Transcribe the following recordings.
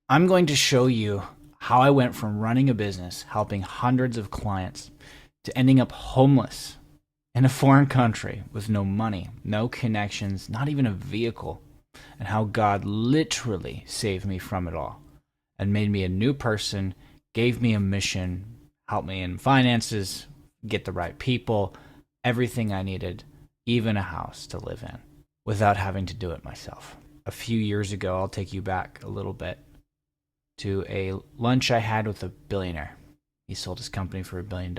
I'm going to show you how I went from running a business, helping hundreds of clients, to ending up homeless in a foreign country with no money, no connections, not even a vehicle, and how God literally saved me from it all and made me a new person, gave me a mission, helped me in finances, get the right people, everything I needed, even a house to live in, without having to do it myself. A few years ago, I'll take you back a little bit to a lunch I had with a billionaire. He sold his company for $1 billion.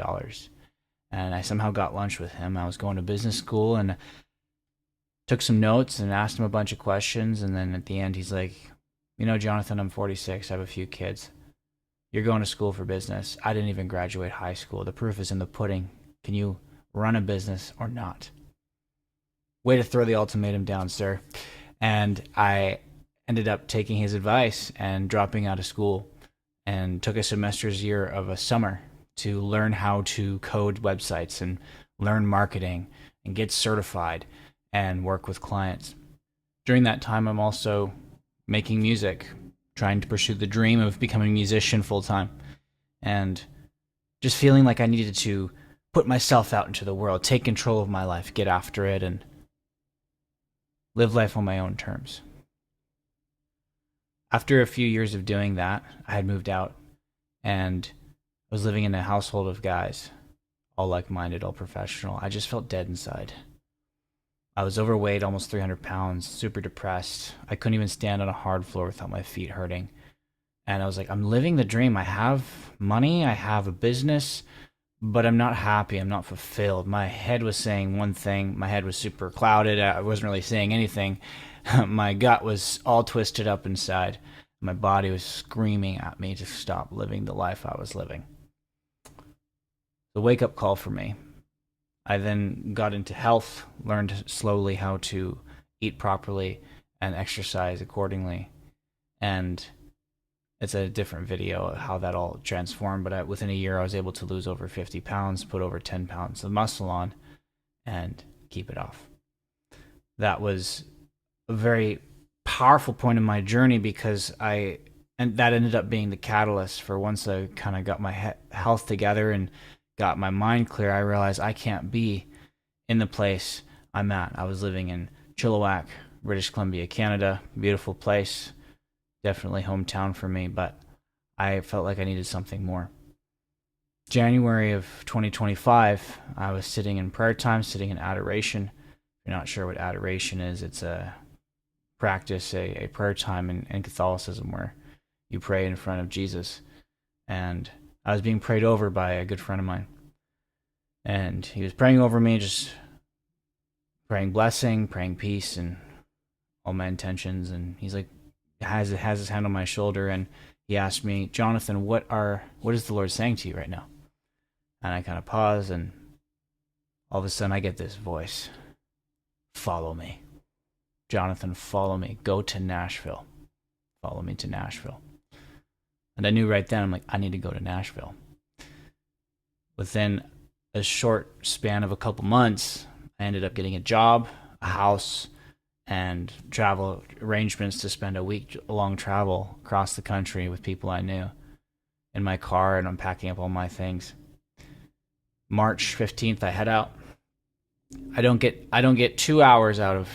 And I somehow got lunch with him. I was going to business school and took some notes and asked him a bunch of questions. And then at the end, he's like, Jonathan, I'm 46. I have a few kids. You're going to school for business. I didn't even graduate high school. The proof is in the pudding. Can you run a business or not? Way to throw the ultimatum down, sir. And I ended up taking his advice and dropping out of school and took a semester's year of a summer to learn how to code websites and learn marketing and get certified and work with clients. During that time, I'm also making music, trying to pursue the dream of becoming a musician full time, and just feeling like I needed to put myself out into the world, take control of my life, get after it, and live life on my own terms. After a few years of doing that, I had moved out and I was living in a household of guys, all like-minded, all professional. I just felt dead inside. I was overweight, almost 300 pounds, super depressed. I couldn't even stand on a hard floor without my feet hurting. And I was like, I'm living the dream. I have money, I have a business, but I'm not happy. I'm not fulfilled. My head was saying one thing. My head was super clouded. I wasn't really saying anything. My gut was all twisted up inside. My body was screaming at me to stop living the life I was living. The wake-up call for me. I then got into health, learned slowly how to eat properly and exercise accordingly. And it's a different video of how that all transformed, but within a year I was able to lose over 50 pounds, put over 10 pounds of muscle on, and keep it off. That was a very powerful point in my journey because and that ended up being the catalyst for once I kind of got my health together and got my mind clear. I realized I can't be in the place I'm at. I was living in Chilliwack, British Columbia, Canada. Beautiful place. Definitely hometown for me, but I felt like I needed something more. January of 2025, I was sitting in prayer time, sitting in adoration. If you're not sure what adoration is, it's a practice, a prayer time in Catholicism where you pray in front of Jesus. And I was being prayed over by a good friend of mine. And he was praying over me, just praying blessing, praying peace, and all my intentions. And he's like, has his hand on my shoulder, and he asked me, Jonathan, what is the Lord saying to you right now? And I kind of pause, and all of a sudden I get this voice. Follow me. Jonathan, follow me. Go to Nashville. Follow me to Nashville. And I knew right then, I'm like, I need to go to Nashville. Within a short span of a couple months, I ended up getting a job, a house, and travel arrangements to spend a week-long travel across the country with people I knew in my car, and I'm packing up all my things. March 15th, I head out. I don't get 2 hours out of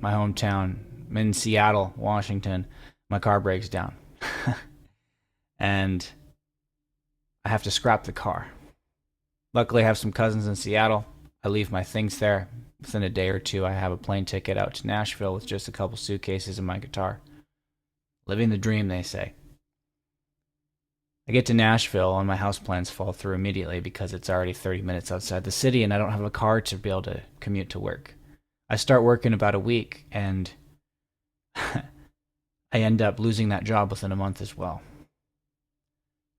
my hometown. I'm in Seattle, Washington. My car breaks down. And I have to scrap the car. Luckily, I have some cousins in Seattle. I leave my things there. Within a day or two, I have a plane ticket out to Nashville with just a couple suitcases and my guitar. Living the dream, they say. I get to Nashville and my house plans fall through immediately because it's already 30 minutes outside the city and I don't have a car to be able to commute to work. I start work in about a week and I end up losing that job within a month as well.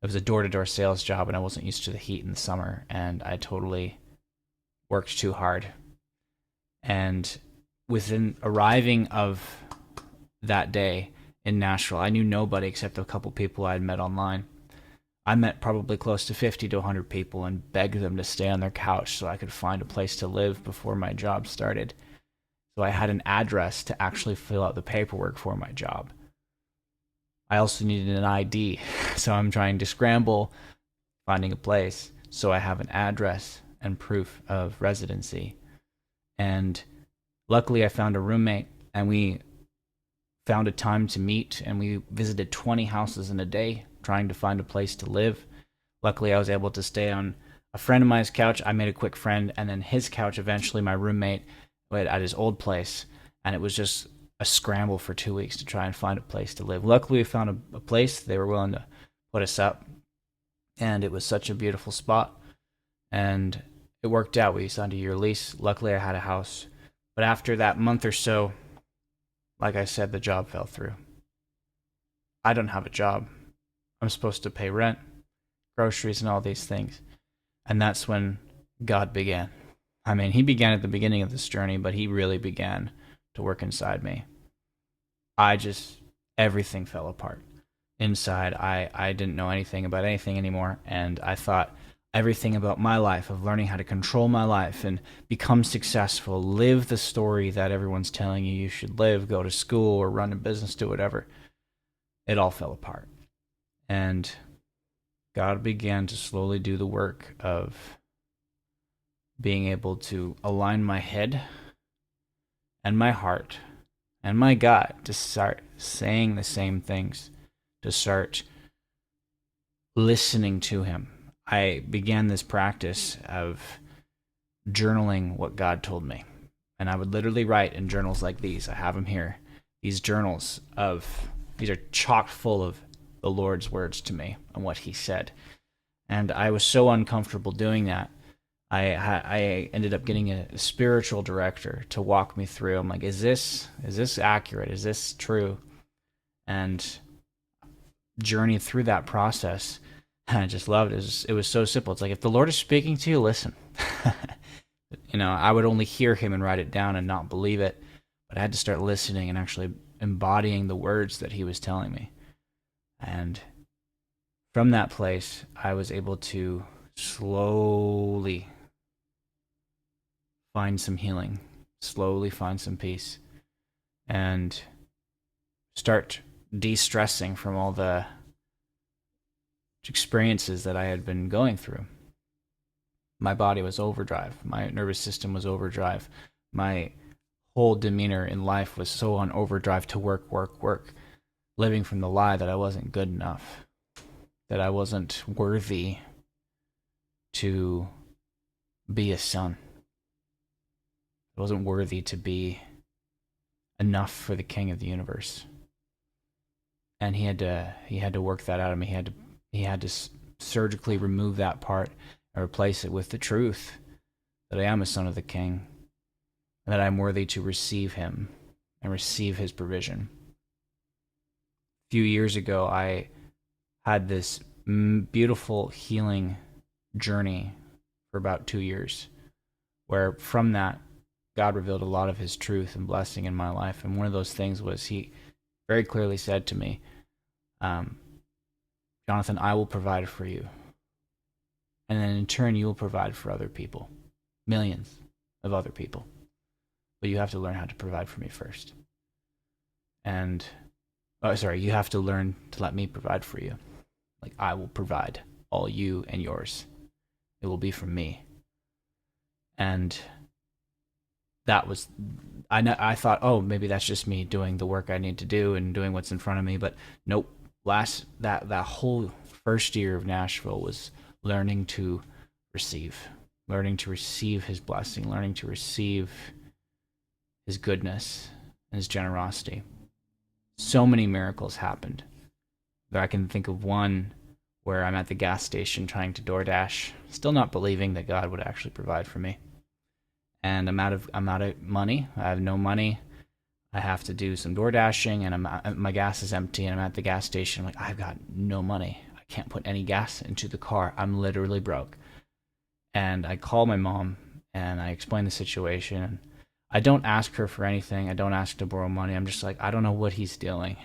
It was a door-to-door sales job and I wasn't used to the heat in the summer, and I totally worked too hard. And within arriving of that day in Nashville, I knew nobody except a couple people I had met online. I met probably close to 50 to 100 people and begged them to stay on their couch so I could find a place to live before my job started. So I had an address to actually fill out the paperwork for my job. I also needed an ID. So I'm trying to scramble finding a place so I have an address and proof of residency. And luckily, I found a roommate and we found a time to meet and we visited 20 houses in a day trying to find a place to live. Luckily, I was able to stay on a friend of mine's couch. I made a quick friend, and then his couch, eventually, my roommate at his old place. And it was just a scramble for 2 weeks to try and find a place to live. Luckily, we found a place. They were willing to put us up, and it was such a beautiful spot. And it worked out. We signed a year lease. Luckily, I had a house. But after that month or so, like I said, the job fell through. I don't have a job. I'm supposed to pay rent, groceries, and all these things. And that's when God began. I mean, he began at the beginning of this journey, but he really began to work inside me. Everything fell apart. Inside, I didn't know anything about anything anymore, and I thought everything about my life, of learning how to control my life and become successful, live the story that everyone's telling you should live, go to school or run a business, do whatever, it all fell apart. And God began to slowly do the work of being able to align my head and my heart and my gut to start saying the same things, to start listening to him. I began this practice of journaling what God told me. And I would literally write in journals like these. I have them here. These are chock full of the Lord's words to me and what he said. And I was so uncomfortable doing that. I ended up getting a spiritual director to walk me through. I'm like, is this accurate? Is this true? And journeyed through that process. And I just loved it. It was so simple. It's like, if the Lord is speaking to you, listen. I would only hear him and write it down and not believe it. But I had to start listening and actually embodying the words that he was telling me. And from that place, I was able to slowly find some healing, slowly find some peace, and start de-stressing from all the experiences that I had been going through. My body was overdrive. My nervous system was overdrive. My whole demeanor in life was so on overdrive to work, living from the lie that I wasn't good enough, that I wasn't worthy to be a son. I wasn't worthy to be enough for the King of the universe. And he had to work that out of me. He had to surgically remove that part and replace it with the truth that I am a son of the King, and that I'm worthy to receive him and receive his provision. A few years ago, I had this beautiful healing journey for about 2 years, where from that, God revealed a lot of his truth and blessing in my life. And one of those things was, he very clearly said to me, Jonathon, I will provide for you. And then in turn, you will provide for other people, millions of other people. But you have to learn how to provide for me first. You have to learn to let me provide for you. Like, I will provide all you and yours. It will be from me. And that was, I thought, oh, maybe that's just me doing the work I need to do and doing what's in front of me. But nope. That whole first year of Nashville was learning to receive his blessing, learning to receive his goodness and his generosity. So many miracles happened. But I can think of one where I'm at the gas station trying to DoorDash, still not believing that God would actually provide for me. And I'm out of money. I have no money. I have to do some door dashing, and my gas is empty, and I'm at the gas station. I'm like, I've got no money. I can't put any gas into the car. I'm literally broke. And I call my mom, and I explain the situation. And I don't ask her for anything. I don't ask her to borrow money. I'm just like, I don't know what he's doing,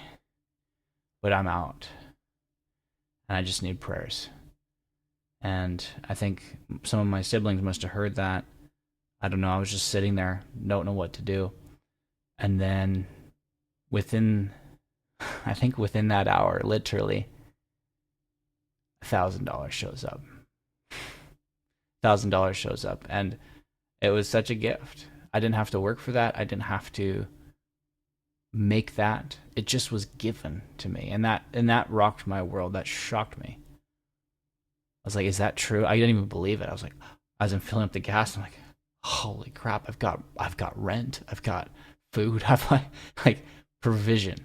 but I'm out. And I just need prayers. And I think some of my siblings must have heard that. I don't know. I was just sitting there, don't know what to do. And then within I think within that hour, literally, $1,000 shows up. $1,000 shows up, and it was such a gift. I didn't have to work for that. I didn't have to make that. It just was given to me, and that rocked my world. That shocked me. I was like, "Is that true?" I didn't even believe it. I was like, as I'm filling up the gas, I'm like, "Holy crap! I've got rent. I've got food. I've like provision,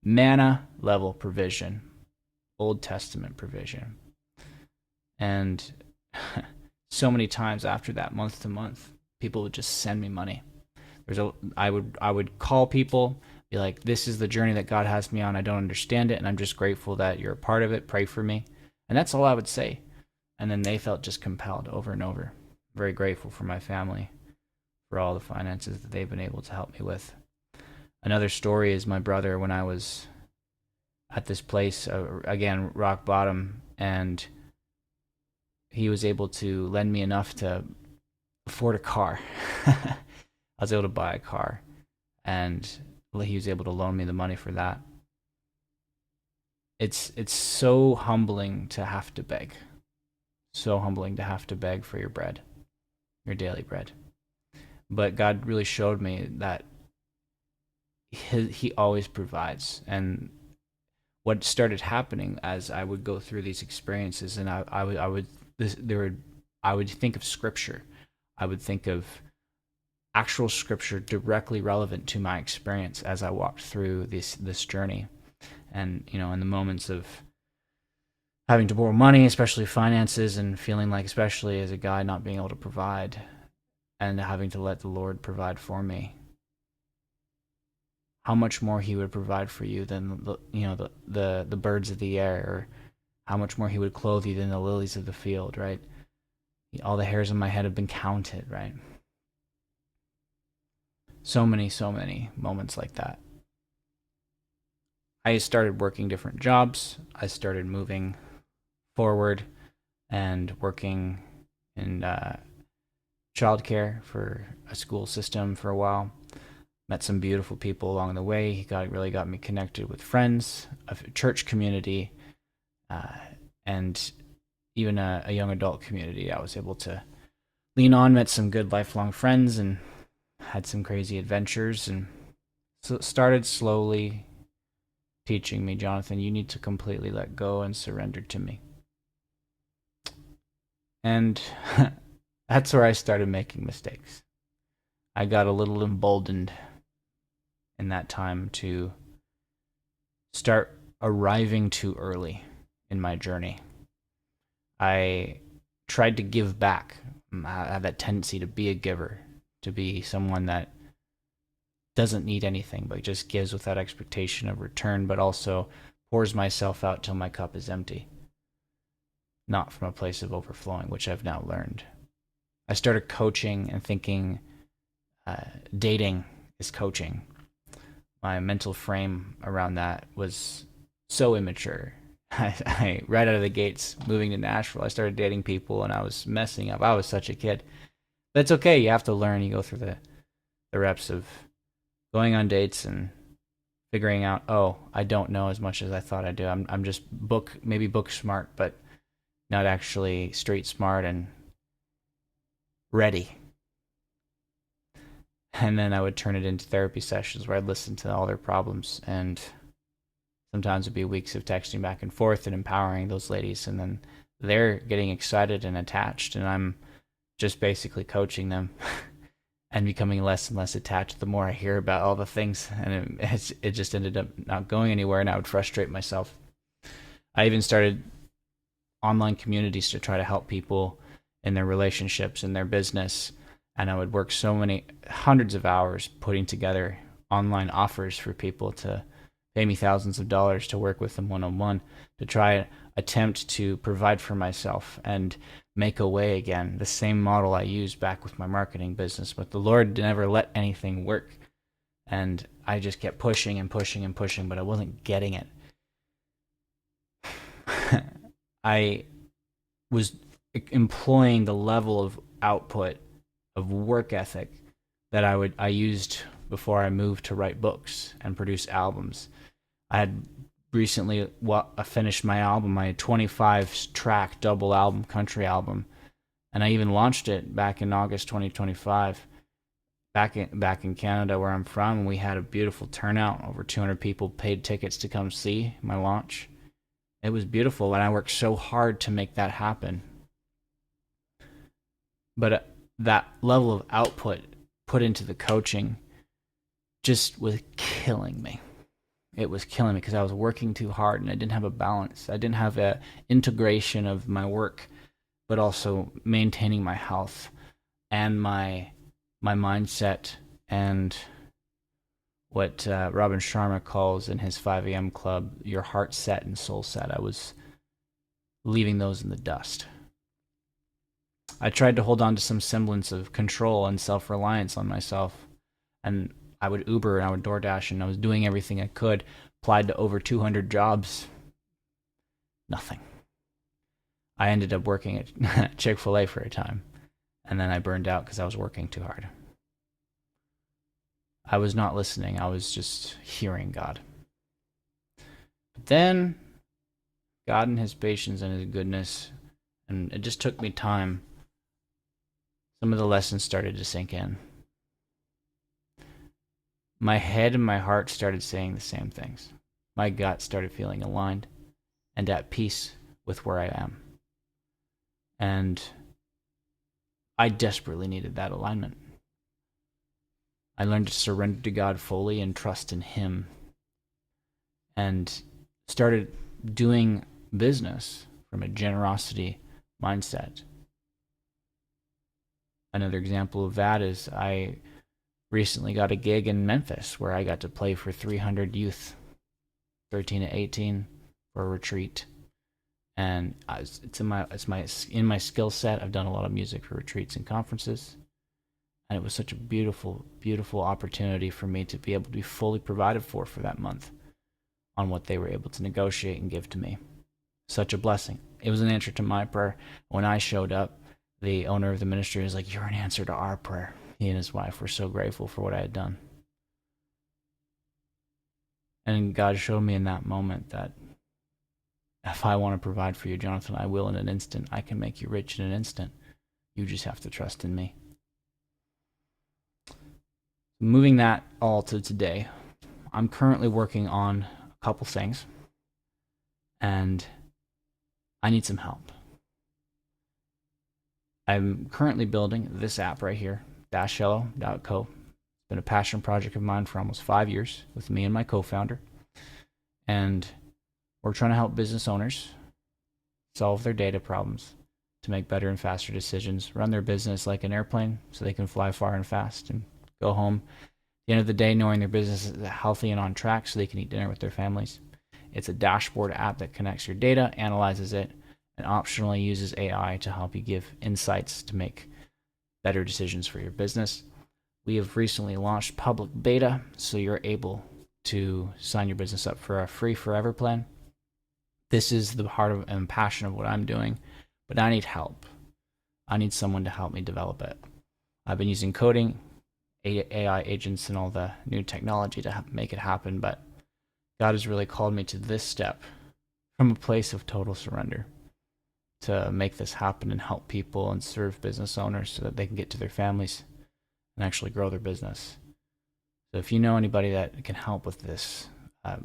manna level provision, Old Testament provision." And so many times after that, month to month, people would just send me money. I would call people, be like, "This is the journey that God has me on. I don't understand it, and I'm just grateful that you're a part of it. Pray for me." And that's all I would say. And then they felt just compelled over and over. Very grateful for my family, for all the finances that they've been able to help me with. Another story is my brother when I was at this place, again, rock bottom, and he was able to lend me enough to afford a car. I was able to buy a car, and he was able to loan me the money for that. It's so humbling to have to beg. So humbling to have to beg for your bread, your daily bread. But God really showed me that he always provides. And what started happening as I would go through these experiences, and I would think of scripture. I would think of actual scripture directly relevant to my experience as I walked through this journey. And in the moments of having to borrow money, especially finances, and feeling like, especially as a guy, not being able to provide, and having to let the Lord provide for me, how much more He would provide for you than the birds of the air, or how much more He would clothe you than the lilies of the field, right? All the hairs on my head have been counted, right? So many moments like that. I started working different jobs. I started moving forward and working in childcare for a school system for a while. Met some beautiful people along the way. He really got me connected with friends, a church community, and even a young adult community. I was able to lean on, met some good lifelong friends, and had some crazy adventures. And so it started slowly teaching me, "Jonathan, you need to completely let go and surrender to me." And that's where I started making mistakes. I got a little emboldened in that time to start arriving too early in my journey. I tried to give back. I have that tendency to be a giver, to be someone that doesn't need anything, but just gives without expectation of return, but also pours myself out till my cup is empty. Not from a place of overflowing, which I've now learned. I started coaching and thinking dating is coaching. My mental frame around that was so immature. I right out of the gates, moving to Nashville, I started dating people and I was messing up. I was such a kid. But it's okay. You have to learn. You go through the reps of going on dates and figuring out, oh, I don't know as much as I thought I do. I'm just maybe book smart, but not actually street smart and ready. And then I would turn it into therapy sessions where I'd listen to all their problems, and sometimes it'd be weeks of texting back and forth and empowering those ladies, and then they're getting excited and attached, and I'm just basically coaching them and becoming less and less attached the more I hear about all the things, and it just ended up not going anywhere, and I would frustrate myself. I even started online communities to try to help people in their relationships, in their business, and I would work so many hundreds of hours putting together online offers for people to pay me thousands of dollars to work with them one-on-one, to try attempt to provide for myself and make a way again. The same model I used back with my marketing business, but the Lord never let anything work. And I just kept pushing and pushing and pushing, but I wasn't getting it. I was employing the level of output of work ethic that I used before I moved to write books and produce albums. I had recently finished my album, my 25 track double album, country album, and I even launched it back in August 2025. Back in Canada, where I'm from, we had a beautiful turnout. Over 200 people paid tickets to come see my launch. It was beautiful, and I worked so hard to make that happen. But that level of output put into the coaching just was killing me. It was killing me because I was working too hard and I didn't have a balance. I didn't have a integration of my work, but also maintaining my health and my mindset and what Robin Sharma calls in his 5 a.m. club, your heart set and soul set. I was leaving those in the dust. I tried to hold on to some semblance of control and self-reliance on myself. And I would Uber and I would DoorDash and I was doing everything I could. Applied to over 200 jobs. Nothing. I ended up working at Chick-fil-A for a time. And then I burned out because I was working too hard. I was not listening. I was just hearing God. But then God and his patience and his goodness, and it just took me time. Some of the lessons started to sink in. My head and my heart started saying the same things. My gut started feeling aligned and at peace with where I am. And I desperately needed that alignment. I learned to surrender to God fully and trust in him, and started doing business from a generosity mindset. Another example of that is I recently got a gig in Memphis where I got to play for 300 youth, 13 to 18, for a retreat. And it's in my skill set. I've done a lot of music for retreats and conferences. And it was such a beautiful, beautiful opportunity for me to be able to be fully provided for that month on what they were able to negotiate and give to me. Such a blessing. It was an answer to my prayer. When I showed up, the owner of the ministry was like, "You're an answer to our prayer." He and his wife were so grateful for what I had done. And God showed me in that moment that if I want to provide for you, Jonathon, I will in an instant. I can make you rich in an instant. You just have to trust in me. Moving that all to today, I'm currently working on a couple things, and I need some help. I'm currently building this app right here, dashello.co. It's been a passion project of mine for almost 5 years with me and my co-founder. And we're trying to help business owners solve their data problems to make better and faster decisions, run their business like an airplane so they can fly far and fast and go home at the end of the day knowing their business is healthy and on track so they can eat dinner with their families. It's a dashboard app that connects your data, analyzes it, and optionally uses AI to help you give insights to make better decisions for your business. We have recently launched public beta, so you're able to sign your business up for a free forever plan. This is the heart of and passion of what I'm doing, but I need help. I need someone to help me develop it. I've been using coding, AI agents, and all the new technology to make it happen, but God has really called me to this step from a place of total surrender to make this happen and help people and serve business owners so that they can get to their families and actually grow their business. So if you know anybody that can help with this,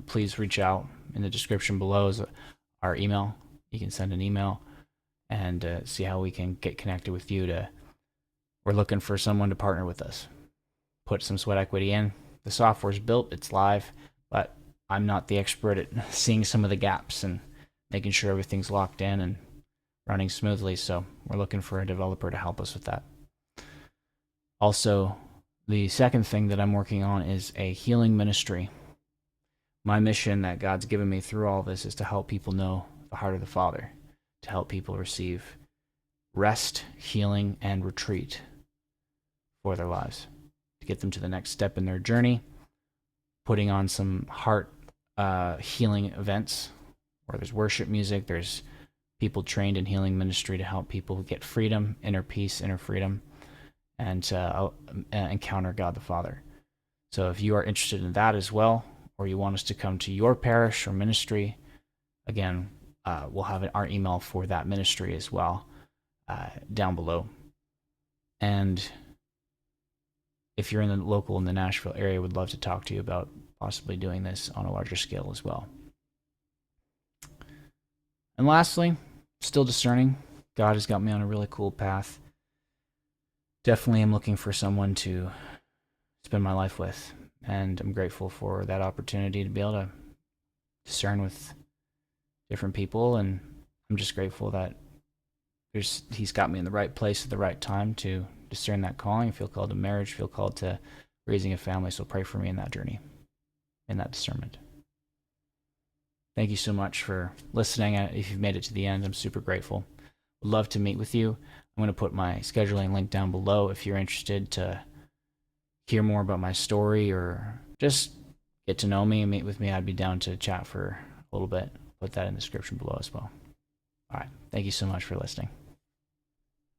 please reach out. In the description below is our email. You can send an email and see how we can get connected with you. We're looking for someone to partner with us. Put some sweat equity in. The software's built, it's live, but I'm not the expert at seeing some of the gaps and making sure everything's locked in and running smoothly. So we're looking for a developer to help us with that. Also, the second thing that I'm working on is a healing ministry. My mission that God's given me through all this is to help people know the heart of the Father, to help people receive rest, healing, and retreat for their lives, to get them to the next step in their journey, putting on some heart healing events where there's worship music, there's people trained in healing ministry to help people get freedom, inner peace, inner freedom, and encounter God the Father. So if you are interested in that as well, or you want us to come to your parish or ministry, again, we'll have our email for that ministry as well down below. And if you're in the Nashville area, would love to talk to you about possibly doing this on a larger scale as well. And lastly, still discerning. God has got me on a really cool path. Definitely am looking for someone to spend my life with, and I'm grateful for that opportunity to be able to discern with different people, and I'm just grateful that he's got me in the right place at the right time to discern that calling, feel called to marriage, feel called to raising a family. So pray for me in that journey, in that discernment. Thank you so much for listening. If you've made it to the end, I'm super grateful. Would love to meet with you. I'm going to put my scheduling link down below if you're interested to hear more about my story or just get to know me and meet with me. I'd be down to chat for a little bit. Put that in the description below as well. All right. Thank you so much for listening.